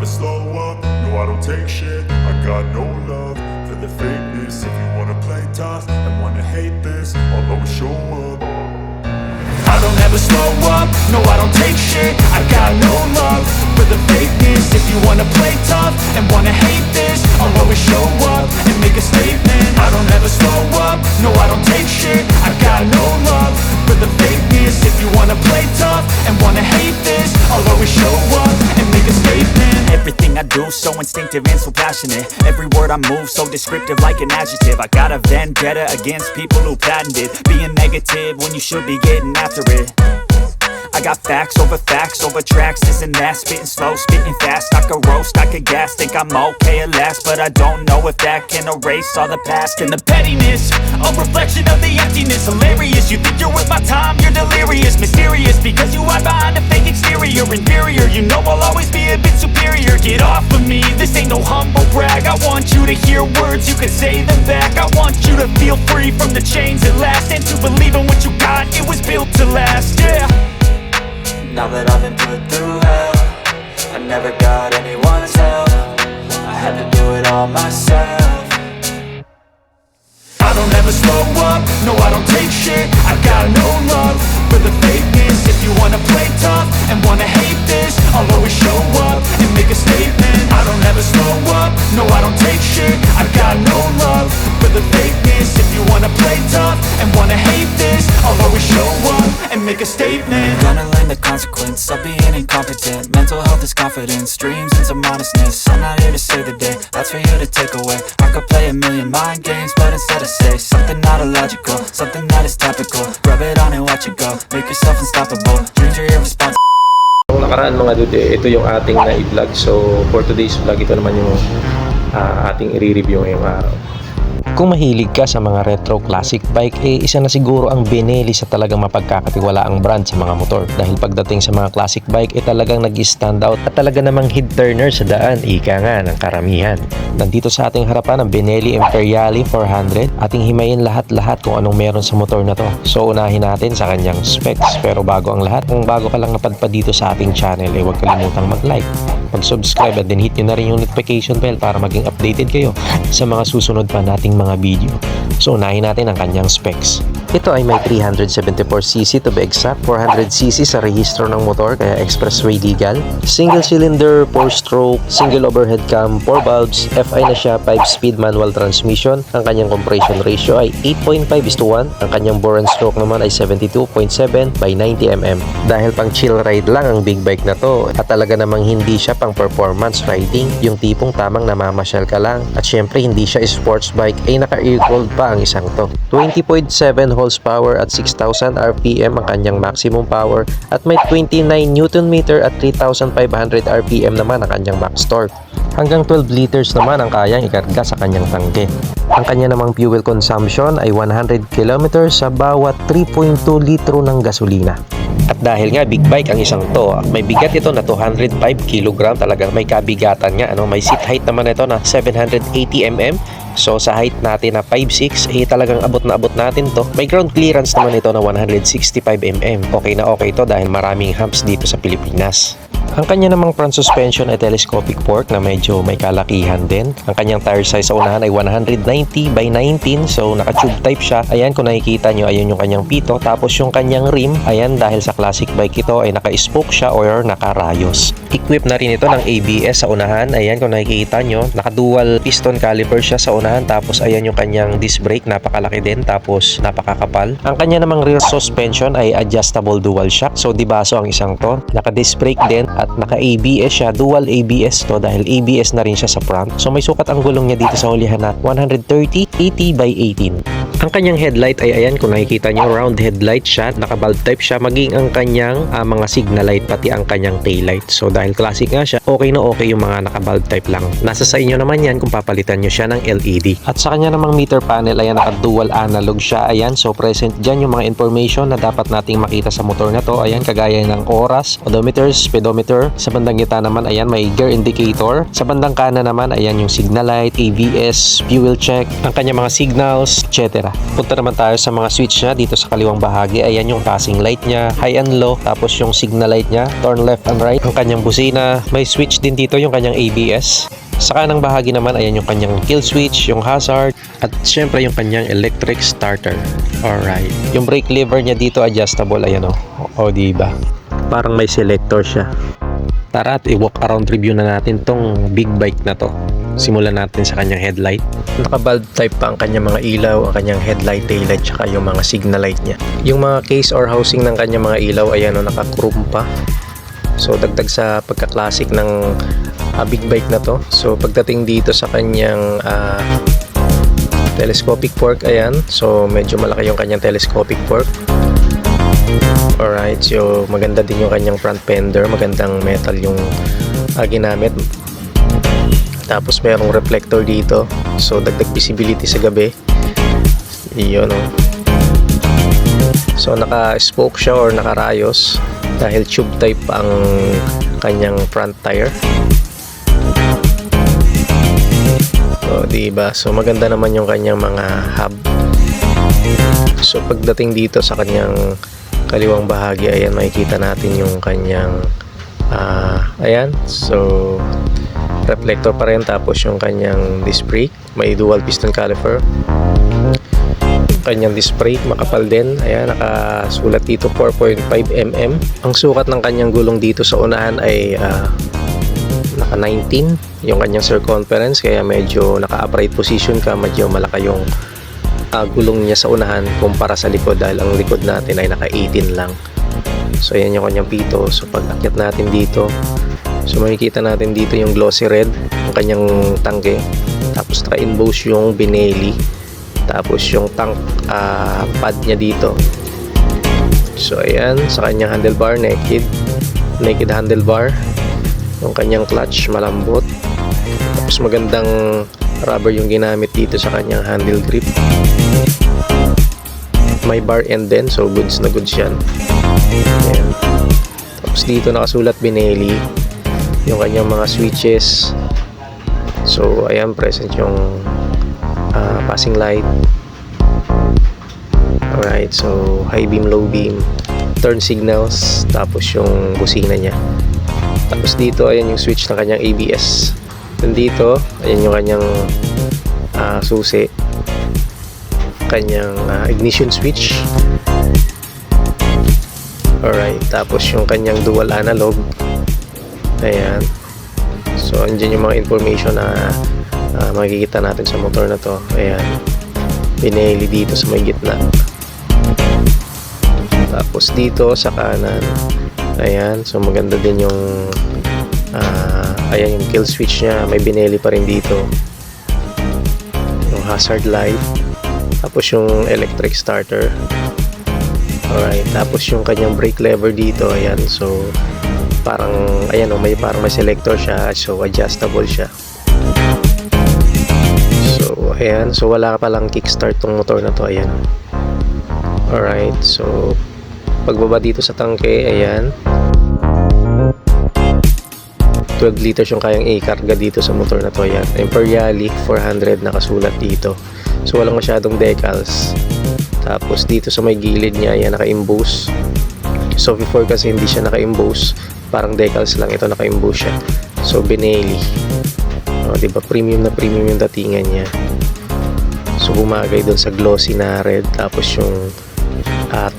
slow up, no I don't take shit. I got no love for the fakeness. If you wanna play tough and wanna hate this, I'll always show up. I don't ever slow up, no I don't take shit. I got no love for the fakeness. If you wanna play tough and wanna hate this, I'll always show up and make a statement. I don't ever slow up, no I don't take shit. I got no love for the fakeness. If you wanna play tough and wanna hate this, I'll always show up and make a statement. Everything I do so instinctive and so passionate. Every word I move so descriptive like an adjective. I got a vendetta against people who patented being negative when you should be getting after it. I got facts over tracks, this and that. Spitting slow, spitting fast. I could roast, I could gas. Think I'm okay at last, but I don't know if that can erase all the past. And the pettiness, a reflection of the emptiness. Hilarious, you think you're worth my time, you're delirious. Mysterious, because you hide behind a fake exterior. Inferior, you know I'll always be a bit superior. Get off of me, this ain't no humble brag. I want you to hear words, you can say them back. I want you to feel free from the chains at last, and to believe in what you got, it was built to last, yeah. Now that I've been put through hell, I never got anyone's help. I had to do it all myself. I don't ever slow up, no I don't take shit. I got no love for the fakeness. If you wanna play tough and wanna hate this, I'll always show up and make a statement. I don't ever slow up, no I don't take shit. I got no love for the fakeness. If you wanna play tough and wanna hate this, I'll always show up and make a statement. Gonna learn the consequence of being incompetent. Mental health is confidence, dreams and some honestness. I'm not here to save the day, that's for you to take away. I could play a million mind games, but instead I say something not illogical, something that is topical. Rub it on and watch it go, make yourself unstoppable. Dreams are irresponsible. Nung nakaraan mga dude, ito yung ating na-vlog. So for today's vlog, ito naman yung ating i-review ngayong araw. Kung mahilig ka sa mga retro classic bike, isa na siguro ang Benelli sa talagang mapagkakatiwalaang brand sa mga motor. Dahil pagdating sa mga classic bike, talagang nag-stand out at talaga namang head turner sa daan, ika nga ng karamihan. Nandito sa ating harapan ang Benelli Imperiale 400. Ating himayin lahat-lahat kung anong meron sa motor na to. So unahin natin sa kanyang specs. Pero bago ang lahat, kung bago ka lang napadpad dito sa ating channel, huwag kalimutang mag-like, mag-subscribe at then hit nyo na rin yung notification bell para maging updated kayo sa mga susunod pa nating mga video. So unahin natin ang kanyang specs. Ito ay may 374cc to be exact, 400cc sa rehistro ng motor kaya expressway legal. Single cylinder, 4-stroke, single overhead cam, 4 valves, FI na siya, 5-speed manual transmission. Ang kanyang compression ratio ay 8.5:1. Ang kanyang bore and stroke naman ay 72.7 by 90mm. Dahil pang chill ride lang ang big bike na to at talaga namang hindi siya pang performance riding, yung tipong tamang namamasyal ka lang. At syempre hindi siya sports bike, ay naka-air-cooled pa ang isang to. 20.7 horsepower at 6,000 RPM ang kanyang maximum power at may 29 Nm at 3,500 RPM naman ang kanyang max torque. Hanggang 12 liters naman ang kayang ikarga sa kanyang tangke. Ang kanya namang fuel consumption ay 100 km sa bawat 3.2 litro ng gasolina. At dahil nga big bike ang isang to, may bigat ito na 205 kg, talagang may kabigatan nga, may seat height naman ito na 780 mm. So sa height natin na 5'6", talagang abot na abot natin to. May ground clearance naman ito na 165 mm. Okay na okay to dahil maraming humps dito sa Pilipinas. Ang kanya namang front suspension ay telescopic fork na medyo may kalakihan din. Ang kanyang tire size sa unahan ay 190 by 19, so naka-tube type siya. Ayan, kung nakikita nyo, ayan yung kanyang pito. Tapos yung kanyang rim, ayan, dahil sa classic bike ito ay naka-spoke siya or naka-rayos. Equip na rin ito ng ABS sa unahan. Ayan, kung nakikita nyo, naka-dual piston caliper siya sa unahan. Tapos ayan yung kanyang disc brake, napakalaki din, tapos napakakapal. Ang kanya namang rear suspension ay adjustable dual shock. So dibaso ang isang to. Naka-disc brake din at naka-ABS siya, dual ABS to dahil ABS na rin siya sa front. So may sukat ang gulong niya dito sa hulihan na 130/80 by 18. Ang kanyang headlight ay ayan, kung nakikita nyo, round headlight siya, naka-bulb type siya, maging ang kanyang mga signal light, pati ang kanyang tail light. So dahil classic nga siya, okay na okay yung mga naka-bulb type lang. Nasa sa inyo naman yan kung papalitan nyo siya ng LED. At sa kanya namang meter panel, ayan, naka-dual analog siya. Ayan, so present dyan yung mga information na dapat nating makita sa motor na to. Ayan, kagaya ng oras, odometer, speedometer. Sa bandang gitna naman, ayan, may gear indicator. Sa bandang kanan naman, ayan yung signal light, ABS, fuel check, ang kanya mga signals, etc. etc. Punta naman tayo sa mga switch niya dito sa kaliwang bahagi. Ayan yung passing light niya, high and low, tapos yung signal light niya, turn left and right, ang kanyang busina. May switch din dito yung kanyang ABS. Sa kanang bahagi naman, ayan yung kanyang kill switch, yung hazard, at syempre yung kanyang electric starter. Alright. Yung brake lever niya dito adjustable, ayan o. O diba? Parang may selector siya. Tara at i-walk around review na natin tong big bike na to. Simulan natin sa kanyang headlight. Naka-bulb type pa ang kanyang mga ilaw, ang kanyang headlight, taillight, tsaka yung mga signal light niya. Yung mga case or housing ng kanyang mga ilaw, ayan o, naka-chrome pa. So dagdag sa pagka-classic ng big bike na to. So pagdating dito sa kanyang telescopic fork, ayan. So medyo malaki yung kanyang telescopic fork. Alright, so maganda din yung kanyang front fender, magandang metal yung ginamit. Tapos merong reflector dito, so dagdag visibility sa gabi. Iyon o. So naka-spoke siya or naka-rayos dahil tube type ang kanyang front tire. So diba, so maganda naman yung kanyang mga hub. So pagdating dito sa kanyang kaliwang bahagi, ayan, makikita natin yung kanyang ayan, so reflector pa rin, tapos yung kanyang disc brake, may dual piston caliper. Yung kanyang disc brake makapal din, ayan, nakasulat dito 4.5 mm. Ang sukat ng kanyang gulong dito sa unahan ay naka 19 yung kanyang circumference, kaya medyo naka-upright position ka, medyo malaki yung gulong niya sa unahan kumpara sa likod dahil ang likod natin ay naka 18 lang. So ayan yung kanyang pito. So pag akyat natin dito, so makikita natin dito yung glossy red yung kanyang tangke, tapos naka-emboss yung Benelli, tapos yung tank pad niya dito. So ayan, sa kanyang handlebar, naked handlebar, yung kanyang clutch malambot, tapos magandang rubber yung ginamit dito sa kanyang handle grip. May bar end din, so goods na goods yan. Ayan. Tapos dito nakasulat Benelli, yung kanyang mga switches. So ayan, present yung passing light. Alright, so high beam, low beam, turn signals, tapos yung busina niya. Tapos dito, ayan yung switch ng kanyang ABS. Then dito, ayan yung kanyang susi, kanyang ignition switch. Alright, tapos yung kanyang dual analog. Ayan. So andyan yung mga information na makikita natin sa motor na to. Ayan, Benelli dito sa may gitna. Tapos dito sa kanan, ayan, so maganda din yung ayan yung kill switch nya, may Benelli pa rin dito, yung hazard light, tapos yung electric starter. Alright, tapos yung kanyang brake lever dito, ayan, so parang ayan o, parang may selector siya, so adjustable siya. So ayan, so wala pa lang kickstart tong motor na to, ayan. Alright, so pagbaba dito sa tangke, ayan, 12 liters yung kayang i-karga dito sa motor na to. Ayan, Imperiali 400 nakasulat dito, so walang masyadong decals. Tapos dito sa may gilid niya, ayan, naka-emboss. So before kasi hindi siya naka-emboss, parang decals lang, ito naka-emboss siya. So Benelli, diba, premium na premium yung datingan niya. So bumagay doon sa glossy na red. Tapos yung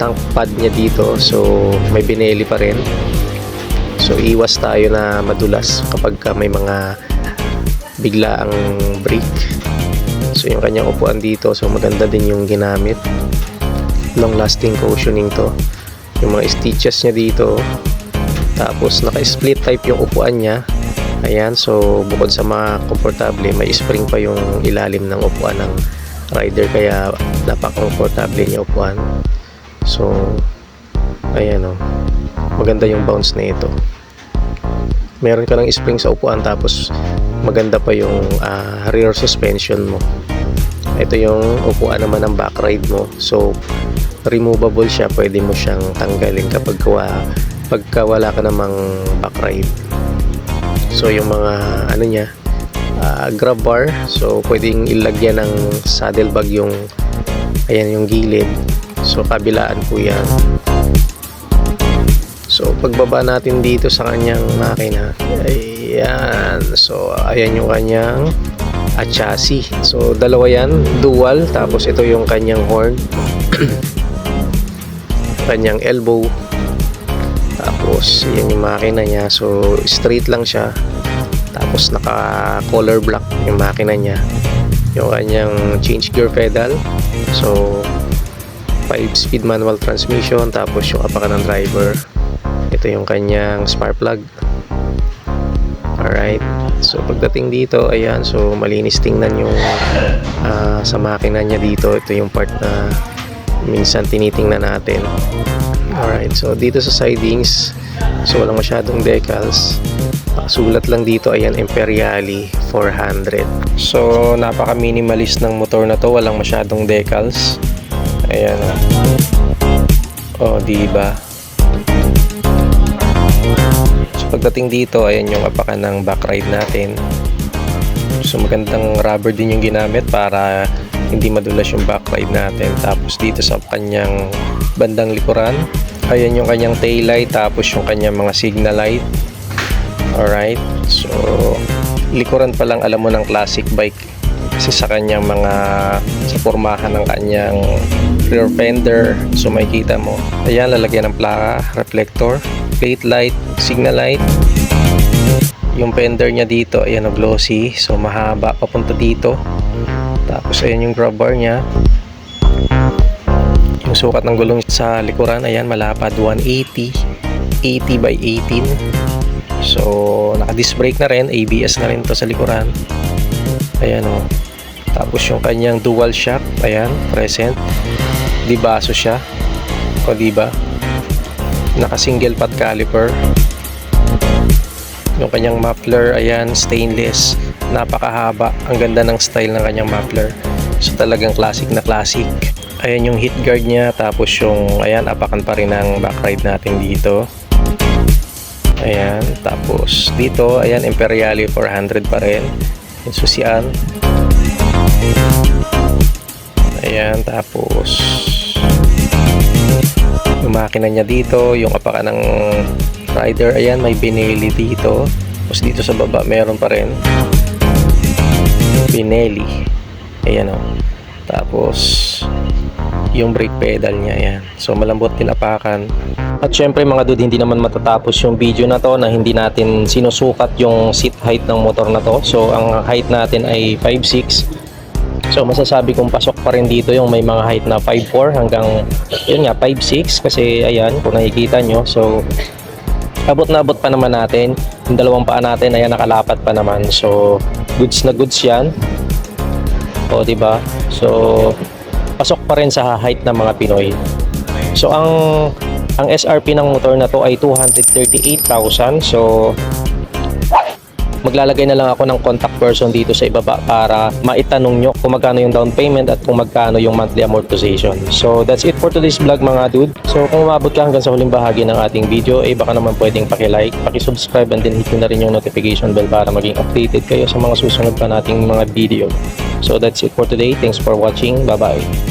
tank pad niya dito, so may Benelli pa rin. So iwas tayo na madulas kapag may mga biglaang brake. So yung kanyang upuan dito, so maganda din yung ginamit, long lasting cushioning to. Yung mga stitches niya dito, tapos naka split type yung upuan niya. Ayan, so bukod sa mga komportable, may spring pa yung ilalim ng upuan ng rider, kaya napaka-komportable niya upuan. So ayan o, maganda yung bounce na ito. Meron ka ng spring sa upuan, tapos maganda pa yung rear suspension mo. Ito yung upuan naman ng back ride mo, so removable siya, pwede mo siyang tanggalin pagka wala ka namang back ride. So yung mga ano niya, grab bar, so pwedeng ilagyan ng saddlebag yung Ayan yung gilid. So kabilaan po yan. So pagbaba natin dito sa kanyang makina, ayan. So ayan yung kanyang chassis. So dalawa yan, dual. Tapos ito yung kanyang horn. Kanyang elbow. Tapos yan yung makina niya. So straight lang siya. Tapos naka color block yung makina niya. Yung kanyang change gear pedal. So 5-speed manual transmission. Tapos yung apakan ng driver. Ito yung kanyang spark plug. Alright. So pagdating dito, ayan, so malinis tingnan yung sa makina niya dito. Ito yung part na minsan tinitingnan natin. Alright, so dito sa sidings, so walang masyadong decals. Sulat lang dito, ayan, Imperiali 400. So napaka minimalist ng motor na to, walang masyadong decals. Ayan, oh, diba? Pagdating dito, ayan yung apakan ng back ride natin. So magandang rubber din yung ginamit para hindi madulas yung back ride natin. Tapos dito sa kanyang bandang likuran, ayan yung kanyang tail light, tapos yung kanyang mga signal light. Alright, so likuran pa lang alam mo ng classic bike kasi sa kanyang mga sa pormahan ng kanyang rear fender. So makikita mo, ayan, lalagyan ng plaka, reflector, plate light, signal light. Yung fender niya dito, ayan, glossy, so mahaba papunta dito. Tapos ayan yung grab bar niya. Yung sukat ng gulong sa likuran, ayan, malapad, 180 by 18. So naka disc brake na rin, ABS na rin to sa likuran. Ayan, oh. Tapos yung kanyang dual shock, ayan, present. Dibaso siya, o diba? Naka single pot caliper. Yung kanyang muffler, ayan, stainless, napakahaba. Ang ganda ng style ng kanyang muffler. So talagang classic na classic. Ayan yung heat guard niya. Tapos yung, ayan, apakan pa rin ang back ride natin dito. Ayan, tapos dito, ayan, Imperiali 400 pa rin. Yung susian. Ayan, tapos yung makina niya dito, yung apakan ng rider, ayan, may Benelli dito. Tapos dito sa baba meron pa rin Benelli, ayan, oh. Tapos yung brake pedal niya, ayan, so malambot din apakan. At syempre mga dude, hindi naman matatapos yung video na to na hindi natin sinusukat yung seat height ng motor na to. So ang height natin ay 5'6". So masasabi kong pasok pa rin dito yung may mga height na 5'4" hanggang yun nga 5'6", kasi ayan, kung nakikita nyo, so abot na abot pa naman natin. Yung dalawang paa natin, ayan, nakalapat pa naman. So goods na goods yan, o diba? So pasok pa rin sa height ng mga Pinoy. So ang SRP ng motor na to ay 238,000. So maglalagay na lang ako ng contact person dito sa ibaba para maitanong nyo kung magkano yung down payment at kung magkano yung monthly amortization. So that's it for today's vlog mga dude. So kung umabot ka hanggang sa huling bahagi ng ating video, baka naman pwedeng paki-like, paki-subscribe, and then hit na rin yung notification bell para maging updated kayo sa mga susunod pa nating mga video. So that's it for today. Thanks for watching. Bye bye.